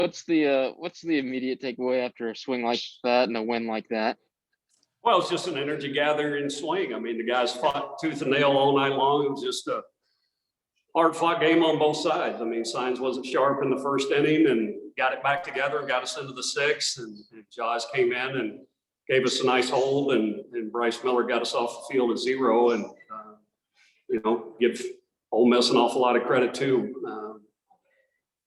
What's the immediate takeaway after a swing like that and a win like that? Well, it's just an energy gathering swing. I mean, the guys fought tooth and nail all night long. It was just a hard-fought game on both sides. I mean, Signs wasn't sharp in the first inning and got it back together and got us into the sixth. And Jaws came in and gave us a nice hold, and Bryce Miller got us off the field at 0. And, give Ole Miss an awful lot of credit, too.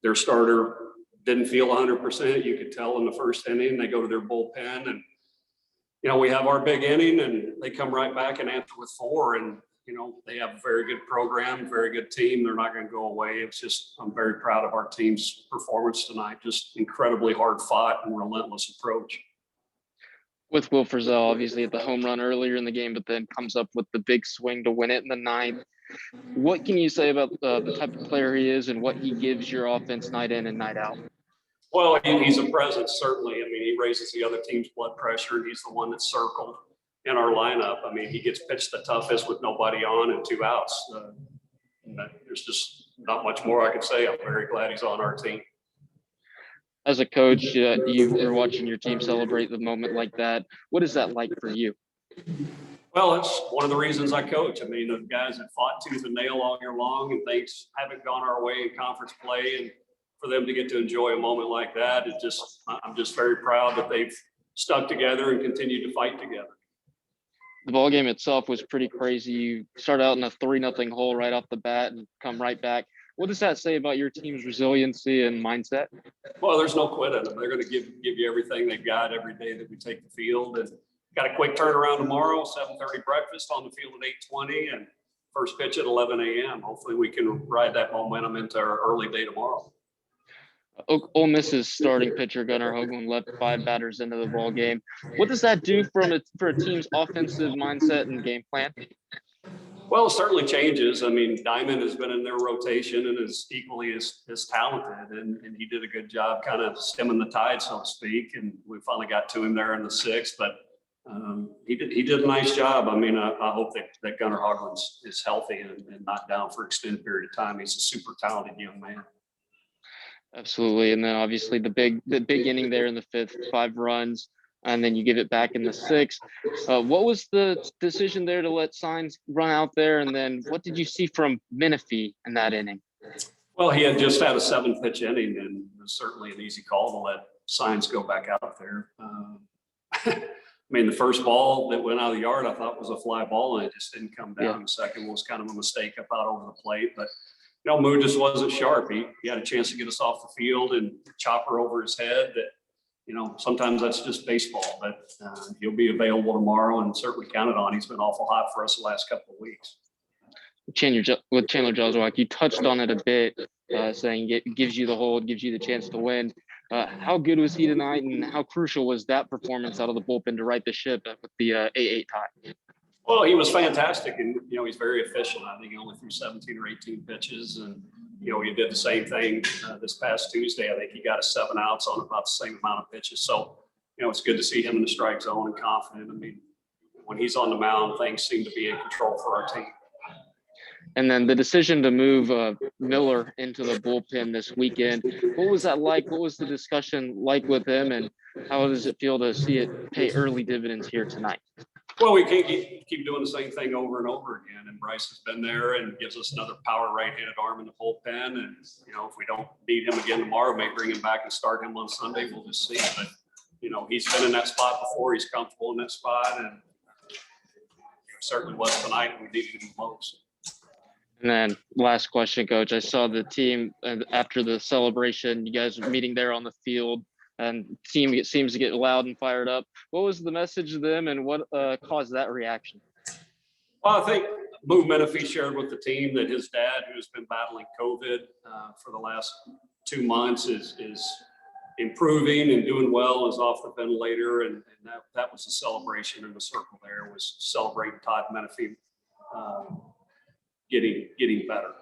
Their starter didn't feel 100%. You could tell in the first inning. They go to their bullpen, and we have our big inning, and they come right back and answer with 4. And, they have a very good program, very good team. They're not going to go away. It's just, I'm very proud of our team's performance tonight. Just incredibly hard fought and relentless approach. With Will Frizzell, obviously, at the home run earlier in the game, but then comes up with the big swing to win it in the 9th. What can you say about the type of player he is and what he gives your offense night in and night out? Well, he's a presence, certainly. I mean, he raises the other team's blood pressure, and he's the one that's circled in our lineup. I mean, he gets pitched the toughest with nobody on and 2 outs. There's just not much more I can say. I'm very glad he's on our team. As a coach, you were watching your team celebrate the moment like that. What is that like for you? Well, it's one of the reasons I coach. I mean, the guys that fought tooth and nail all year long, and things haven't gone our way in conference play, and for them to get to enjoy a moment like that, I'm just very proud that they've stuck together and continued to fight together. The ball game itself was pretty crazy. You start out in a 3-0 hole right off the bat and come right back. What does that say about your team's resiliency and mindset? Well, there's no quit in them. They're going to give you everything they've got every day that we take the field. And got a quick turnaround tomorrow, 7:30 breakfast on the field at 8:20, and first pitch at 11 a.m. Hopefully we can ride that momentum into our early day tomorrow. Ole Miss's starting pitcher Gunnar Hoagland left 5 batters into the ball game. What does that do for a team's offensive mindset and game plan? Well, it certainly changes. I mean, Diamond has been in their rotation and is equally as talented, and he did a good job kind of stemming the tide, so to speak. And we finally got to him there in the 6th, but he did a nice job. I mean, I hope that Gunnar Hoagland is healthy and not down for an extended period of time. He's a super talented young man. Absolutely. And then obviously the big inning there in the 5th, 5 runs, and then you give it back in the 6th. What was the decision there to let Signs run out there? And then what did you see from Menifee in that inning? Well, he had just had a 7-pitch inning, and it was certainly an easy call to let Signs go back out there. I mean, the first ball that went out of the yard, I thought was a fly ball, and it just didn't come down. Yeah. The second was kind of a mistake up out over the plate, but Mood just wasn't sharp. He had a chance to get us off the field and chopper over his head. That sometimes that's just baseball, but he'll be available tomorrow and certainly counted on. He's been awful hot for us the last couple of weeks. With Chandler Joswiak, you touched on it a bit, saying it gives you the hold, gives you the chance to win. How good was he tonight, and how crucial was that performance out of the bullpen to right the ship with the 8-8 tie? Well, he was fantastic, and he's very efficient. I think he only threw 17 or 18 pitches, and he did the same thing this past Tuesday. I think he got 7 outs on about the same amount of pitches. So, it's good to see him in the strike zone and confident. I mean, when he's on the mound, things seem to be in control for our team. And then the decision to move Miller into the bullpen this weekend, what was that like? What was the discussion like with him, and how does it feel to see it pay early dividends here tonight? Well, we can't keep doing the same thing over and over again. And Bryce has been there and gives us another power right-handed arm in the bullpen. And, if we don't need him again tomorrow, may bring him back and start him on Sunday. We'll just see. But, he's been in that spot before. He's comfortable in that spot. And certainly was tonight, and we needed him most. And then last question, Coach. I saw the team after the celebration, you guys were meeting there on the field. And team seems to get loud and fired up. What was the message to them, and what caused that reaction? Well, I think Boo Menifee shared with the team that his dad, who's been battling COVID for the last 2 months, is improving and doing well, is off the ventilator, and that was the celebration in the circle there, was celebrating Todd Menifee getting better.